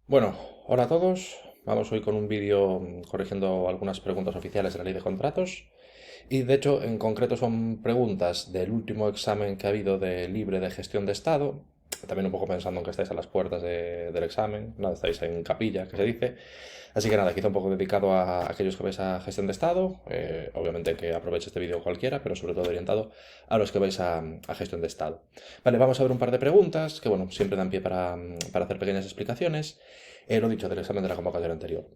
Bueno, hola a todos. Vamos hoy con un vídeo corrigiendo algunas preguntas oficiales de la ley de contratos. Y de hecho, en concreto son preguntas del último examen que ha habido de libre de gestión de Estado. También un poco pensando en que estáis a las puertas del examen, nada, estáis en capilla, que se dice. Así que nada, quizá un poco dedicado a aquellos que vais a gestión de Estado. Obviamente que aproveche este vídeo cualquiera, pero sobre todo orientado a los que vais a gestión de Estado. Vale, vamos a ver un par de preguntas que, bueno, siempre dan pie para hacer pequeñas explicaciones. Lo dicho, del examen de la convocatoria anterior.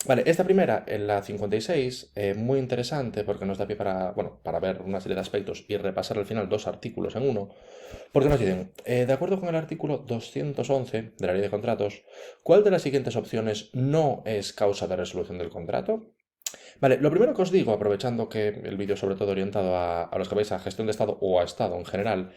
Vale, esta primera, en la 56, muy interesante porque nos da pie para, bueno, para ver una serie de aspectos y repasar al final dos artículos en uno, porque nos dicen, de acuerdo con el artículo 211 de la Ley de Contratos, ¿cuál de las siguientes opciones no es causa de resolución del contrato? Vale, lo primero que os digo, aprovechando que el vídeo es sobre todo orientado a los que vais a gestión de Estado o a Estado en general,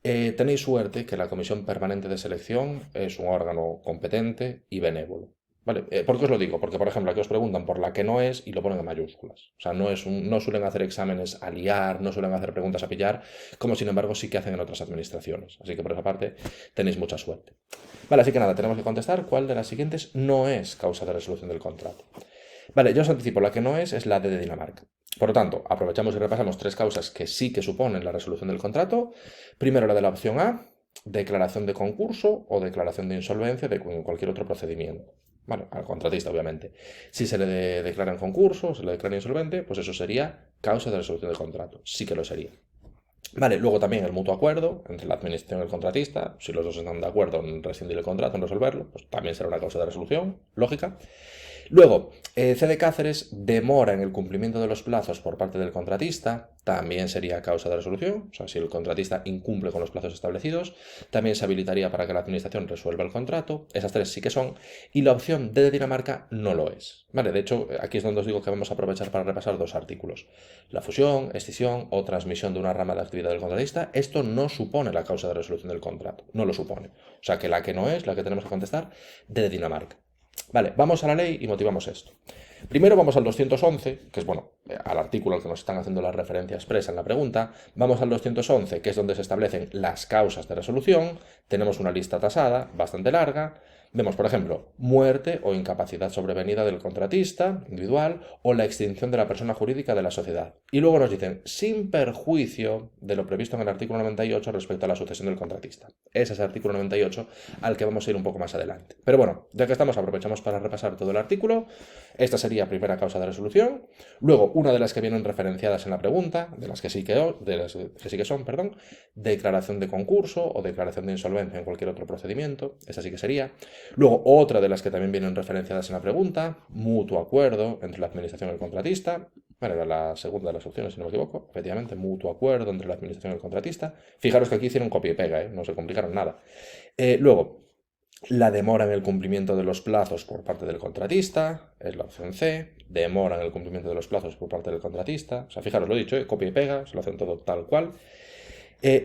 tenéis suerte que la Comisión Permanente de Selección es un órgano competente y benévolo. Vale, ¿por qué os lo digo? Porque, por ejemplo, aquí os preguntan por la que no es y lo ponen en mayúsculas. O sea, no suelen hacer exámenes a liar, no suelen hacer preguntas a pillar, como sin embargo sí que hacen en otras administraciones. Así que por esa parte tenéis mucha suerte. Vale, así que nada, tenemos que contestar cuál de las siguientes no es causa de resolución del contrato. Vale, yo os anticipo, la que no es la de Dinamarca. Por lo tanto, aprovechamos y repasamos tres causas que sí que suponen la resolución del contrato. Primero la de la opción A, declaración de concurso o declaración de insolvencia de cualquier otro procedimiento. Vale, al contratista, obviamente. Si se le declara en concurso, se le declara insolvente, pues eso sería causa de resolución del contrato. Sí que lo sería. Vale, luego también el mutuo acuerdo entre la administración y el contratista. Si los dos están de acuerdo en rescindir el contrato, en resolverlo, pues también será una causa de resolución, lógica. Luego, C de Cáceres demora en el cumplimiento de los plazos por parte del contratista, también sería causa de resolución, o sea, si el contratista incumple con los plazos establecidos, también se habilitaría para que la administración resuelva el contrato, esas tres sí que son, y la opción D de Dinamarca no lo es. Vale, de hecho, aquí es donde os digo que vamos a aprovechar para repasar dos artículos. La fusión, escisión o transmisión de una rama de actividad del contratista, esto no supone la causa de resolución del contrato, no lo supone. O sea, que la que no es, la que tenemos que contestar, D de Dinamarca. Vale, vamos a la ley y motivamos esto. Primero vamos al 211, que es bueno, al artículo al que nos están haciendo la referencia expresa en la pregunta. Vamos al 211, que es donde se establecen las causas de resolución. Tenemos una lista tasada, bastante larga. Vemos, por ejemplo, muerte o incapacidad sobrevenida del contratista individual o la extinción de la persona jurídica de la sociedad. Y luego nos dicen, sin perjuicio de lo previsto en el artículo 98 respecto a la sucesión del contratista. Ese es el artículo 98 al que vamos a ir un poco más adelante. Pero bueno, ya que estamos, aprovechamos para repasar todo el artículo. Esta sería primera causa de resolución. Luego, una de las que vienen referenciadas en la pregunta, de las que sí que son, perdón, declaración de concurso o declaración de insolvencia en cualquier otro procedimiento. Esa sí que sería. Luego, otra de las que también vienen referenciadas en la pregunta, mutuo acuerdo entre la administración y el contratista. Bueno, era la segunda de las opciones, si no me equivoco. Efectivamente, mutuo acuerdo entre la administración y el contratista. Fijaros que aquí hicieron copia y pega, ¿eh? No se complicaron nada. Luego, la demora en el cumplimiento de los plazos por parte del contratista, es la opción C. Demora en el cumplimiento de los plazos por parte del contratista. O sea, fijaros, lo he dicho, copia y pega, se lo hacen todo tal cual.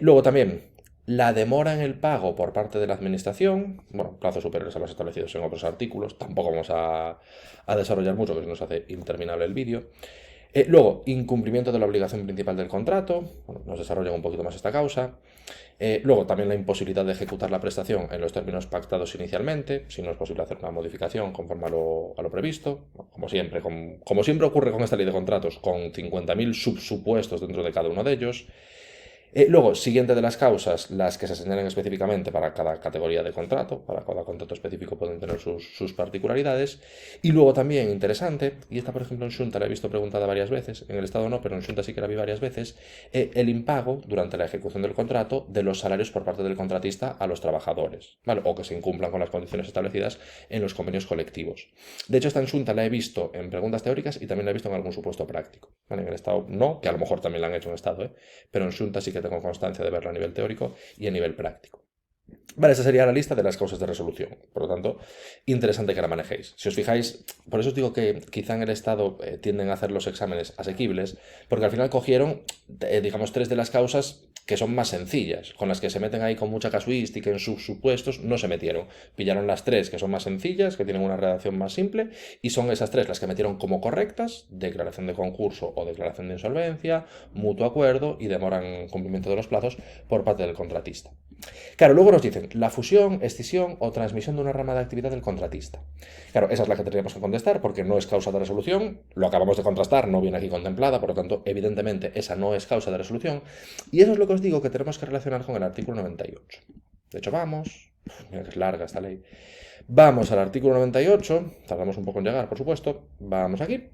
Luego también, la demora en el pago por parte de la administración, bueno, plazos superiores a los establecidos en otros artículos, tampoco vamos a desarrollar mucho, que se nos hace interminable el vídeo. Luego, incumplimiento de la obligación principal del contrato, bueno, nos desarrollan un poquito más esta causa. Luego, también la imposibilidad de ejecutar la prestación en los términos pactados inicialmente, si no es posible hacer una modificación conforme a lo previsto. Bueno, como siempre ocurre con esta ley de contratos, con 50.000 subsupuestos dentro de cada uno de ellos. Luego, siguiente de las causas, las que se señalen específicamente para cada categoría de contrato, para cada contrato específico pueden tener sus particularidades. Y luego también interesante, y esta por ejemplo en Xunta la he visto preguntada varias veces, en el Estado no, pero en Xunta sí que la vi varias veces, el impago durante la ejecución del contrato de los salarios por parte del contratista a los trabajadores, ¿vale? O que se incumplan con las condiciones establecidas en los convenios colectivos. De hecho, esta en Xunta la he visto en preguntas teóricas y también la he visto en algún supuesto práctico. ¿Vale? En el Estado no, que a lo mejor también la han hecho en el Estado, pero en Xunta sí que tengo constancia de verlo a nivel teórico y a nivel práctico. Vale, esa sería la lista de las causas de resolución. Por lo tanto, interesante que la manejéis. Si os fijáis, por eso os digo que quizá en el Estado tienden a hacer los exámenes asequibles, porque al final cogieron, digamos, tres de las causas que son más sencillas, con las que se meten ahí con mucha casuística en sus supuestos, no se metieron. Pillaron las tres que son más sencillas, que tienen una redacción más simple, y son esas tres las que metieron como correctas: declaración de concurso o declaración de insolvencia, mutuo acuerdo y demora en cumplimiento de los plazos por parte del contratista. Claro, luego nos dicen la fusión, escisión o transmisión de una rama de actividad del contratista. Claro, esa es la que tendríamos que contestar porque no es causa de resolución, lo acabamos de contrastar, no viene aquí contemplada, por lo tanto, evidentemente, esa no es causa de resolución. Y eso es lo que os digo que tenemos que relacionar con el artículo 98. De hecho, vamos, mira que es larga esta ley. Vamos al artículo 98, tardamos un poco en llegar, por supuesto, vamos aquí.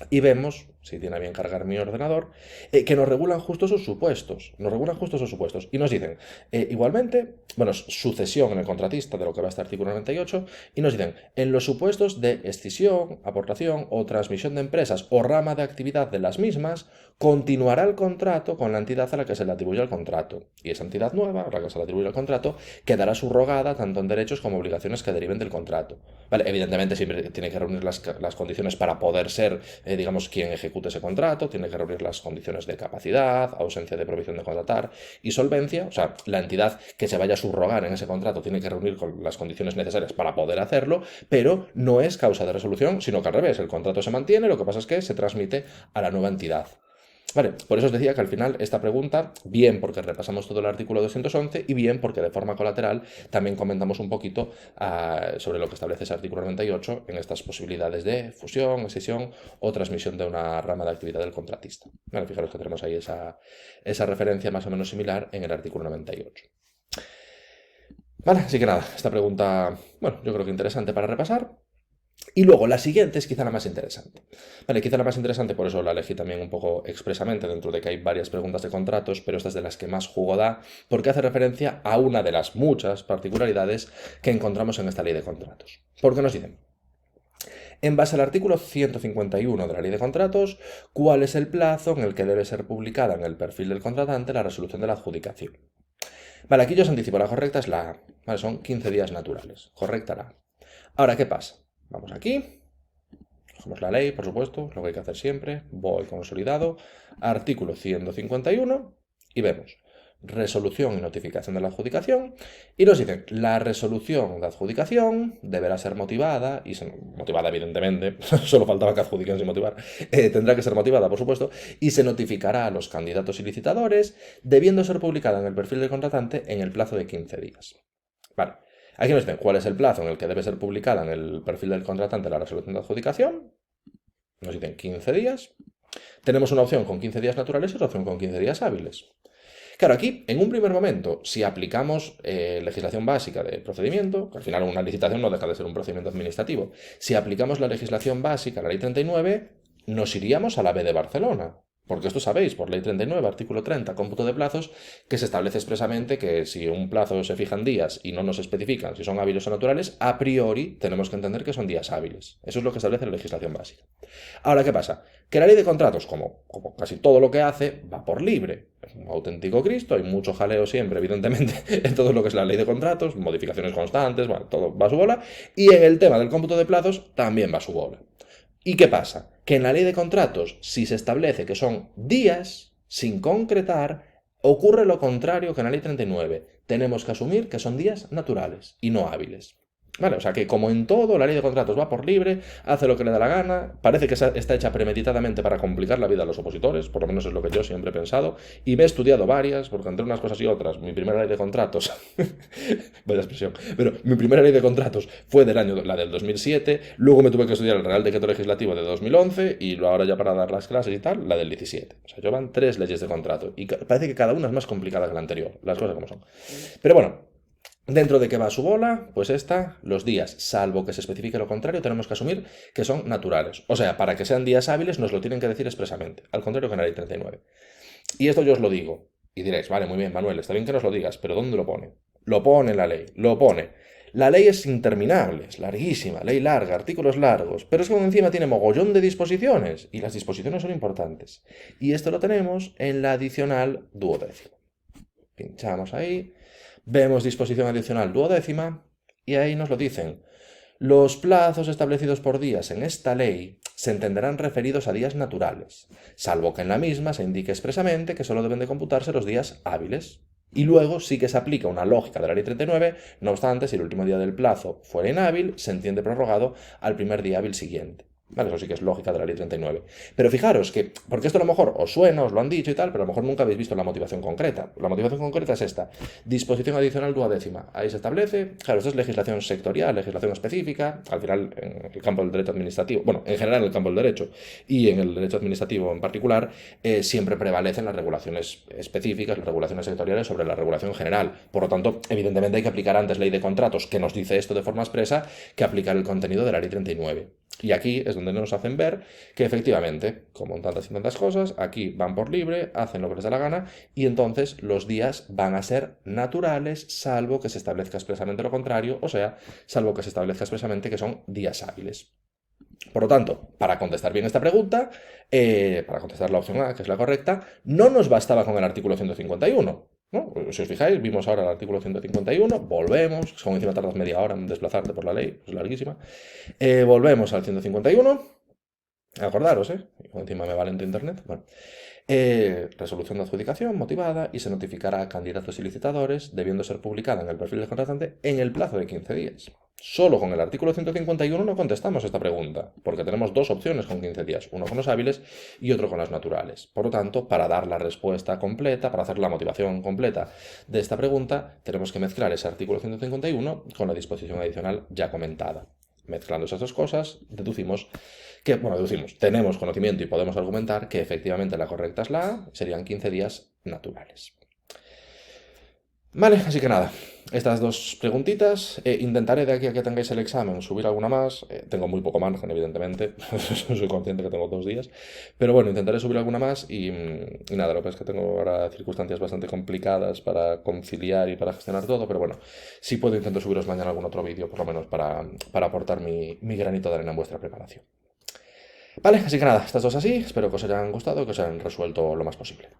Y vemos, si tiene a bien cargar mi ordenador, que nos regulan justo esos supuestos. Nos regulan justo esos supuestos. Y nos dicen, igualmente, bueno, sucesión en el contratista de lo que va este artículo 98, y nos dicen, en los supuestos de escisión, aportación o transmisión de empresas o rama de actividad de las mismas, continuará el contrato con la entidad a la que se le atribuye el contrato. Y esa entidad nueva, a la que se le atribuye el contrato, quedará subrogada tanto en derechos como obligaciones que deriven del contrato. Vale, evidentemente siempre tiene que reunir las condiciones para poder ser digamos, quien ejecute ese contrato, tiene que reunir las condiciones de capacidad, ausencia de prohibición de contratar y solvencia, o sea, la entidad que se vaya a subrogar en ese contrato tiene que reunir con las condiciones necesarias para poder hacerlo, pero no es causa de resolución, sino que al revés, el contrato se mantiene, lo que pasa es que se transmite a la nueva entidad. Vale, por eso os decía que al final esta pregunta, bien porque repasamos todo el artículo 211 y bien porque de forma colateral también comentamos un poquito sobre lo que establece ese artículo 98 en estas posibilidades de fusión, escisión o transmisión de una rama de actividad del contratista. Vale, fijaros que tenemos ahí esa referencia más o menos similar en el artículo 98. Vale, así que nada, esta pregunta, bueno, yo creo que interesante para repasar. Y luego, la siguiente es quizá la más interesante. Vale, quizá la más interesante, por eso la elegí también un poco expresamente, dentro de que hay varias preguntas de contratos, pero esta es de las que más jugo da, porque hace referencia a una de las muchas particularidades que encontramos en esta ley de contratos. Porque nos dicen, en base al artículo 151 de la ley de contratos, ¿cuál es el plazo en el que debe ser publicada en el perfil del contratante la resolución de la adjudicación? Vale, aquí yo os anticipo, la correcta es la A. Vale, son 15 días naturales. Correcta la A. Ahora, ¿qué pasa? Vamos aquí, cogemos la ley, por supuesto, lo que hay que hacer siempre, voy consolidado, artículo 151 y vemos resolución y notificación de la adjudicación y nos dicen la resolución de adjudicación deberá ser motivada y motivada evidentemente, solo faltaba que adjudiquen sin motivar, tendrá que ser motivada por supuesto y se notificará a los candidatos y licitadores debiendo ser publicada en el perfil del contratante en el plazo de 15 días. Vale. Aquí nos dicen cuál es el plazo en el que debe ser publicada en el perfil del contratante la resolución de adjudicación. Nos dicen 15 días. Tenemos una opción con 15 días naturales y otra opción con 15 días hábiles. Claro, aquí, en un primer momento, si aplicamos legislación básica de procedimiento, que al final una licitación no deja de ser un procedimiento administrativo, si aplicamos la legislación básica, la ley 39, nos iríamos a la B de Barcelona. Porque esto sabéis, por ley 39, artículo 30, cómputo de plazos, que se establece expresamente que si un plazo se fija en días y no nos especifican si son hábiles o naturales, a priori tenemos que entender que son días hábiles. Eso es lo que establece la legislación básica. Ahora, ¿qué pasa? Que la ley de contratos, como casi todo lo que hace, va por libre. Es un auténtico Cristo, hay mucho jaleo siempre, evidentemente, en todo lo que es la ley de contratos, modificaciones constantes, bueno, todo va a su bola, y en el tema del cómputo de plazos también va a su bola. ¿Y qué pasa? Que en la ley de contratos, si se establece que son días sin concretar, ocurre lo contrario que en la ley 39. Tenemos que asumir que son días naturales y no hábiles. Vale, o sea que como en todo, la ley de contratos va por libre, hace lo que le da la gana, parece que está hecha premeditadamente para complicar la vida a los opositores, por lo menos es lo que yo siempre he pensado, y me he estudiado varias, porque entre unas cosas y otras, mi primera ley de contratos, vaya expresión, pero mi primera ley de contratos fue la del 2007, luego me tuve que estudiar el Real Decreto Legislativo de 2011, y ahora ya para dar las clases y tal, la del 17. O sea, llevan 3 leyes de contrato, y parece que cada una es más complicada que la anterior, las cosas como son. Pero bueno, dentro de que va a su bola, pues los días, salvo que se especifique lo contrario, tenemos que asumir que son naturales. O sea, para que sean días hábiles nos lo tienen que decir expresamente, al contrario que en la ley 39. Y esto yo os lo digo, y diréis, vale, muy bien, Manuel, está bien que nos lo digas, pero ¿dónde lo pone? Lo pone en la ley, lo pone. La ley es interminable, es larguísima, ley larga, artículos largos, pero es que encima tiene mogollón de disposiciones, y las disposiciones son importantes. Y esto lo tenemos en la adicional 12ª. Pinchamos ahí. Vemos disposición adicional 12ª y ahí nos lo dicen. Los plazos establecidos por días en esta ley se entenderán referidos a días naturales, salvo que en la misma se indique expresamente que solo deben de computarse los días hábiles. Y luego sí que se aplica una lógica de la ley 39, no obstante, si el último día del plazo fuera inhábil, se entiende prorrogado al primer día hábil siguiente. Vale, eso sí que es lógica de la ley 39. Pero fijaros que, porque esto a lo mejor os suena, os lo han dicho y tal, pero a lo mejor nunca habéis visto la motivación concreta. La motivación concreta es esta. Disposición adicional duodécima. Ahí se establece, claro, esto es legislación sectorial, legislación específica, al final en el campo del derecho administrativo, bueno, en general en el campo del derecho y en el derecho administrativo en particular, siempre prevalecen las regulaciones específicas, las regulaciones sectoriales sobre la regulación general. Por lo tanto, evidentemente hay que aplicar antes ley de contratos, que nos dice esto de forma expresa, que aplicar el contenido de la ley 39. Y aquí es donde nos hacen ver que efectivamente, como en tantas y tantas cosas, aquí van por libre, hacen lo que les da la gana y entonces los días van a ser naturales, salvo que se establezca expresamente lo contrario, o sea, salvo que se establezca expresamente que son días hábiles. Por lo tanto, para contestar bien esta pregunta, para contestar la opción A, que es la correcta, no nos bastaba con el artículo 151. ¿No? Si os fijáis, vimos ahora el artículo 151, volvemos, como encima tardas media hora en desplazarte por la ley, es larguísima. Volvemos al 151. Acordaros, ¿eh? Encima me vale en internet. Bueno. Resolución de adjudicación motivada y se notificará a candidatos y licitadores, debiendo ser publicada en el perfil del contratante en el plazo de 15 días. Solo con el artículo 151 no contestamos esta pregunta, porque tenemos dos opciones con 15 días, uno con los hábiles y otro con las naturales. Por lo tanto, para dar la respuesta completa, para hacer la motivación completa de esta pregunta, tenemos que mezclar ese artículo 151 con la disposición adicional ya comentada. Mezclando esas dos cosas, tenemos conocimiento y podemos argumentar que efectivamente la correcta es la A, serían 15 días naturales. Vale, así que nada, estas dos preguntitas. Intentaré de aquí a que tengáis el examen subir alguna más. Tengo muy poco margen, evidentemente. Soy consciente que tengo 2 días. Pero bueno, intentaré subir alguna más y nada, lo que es que tengo ahora circunstancias bastante complicadas para conciliar y para gestionar todo. Pero bueno, sí puedo intentar subiros mañana algún otro vídeo, por lo menos para aportar mi granito de arena en vuestra preparación. Vale, así que nada, estas dos así. Espero que os hayan gustado, que os hayan resuelto lo más posible.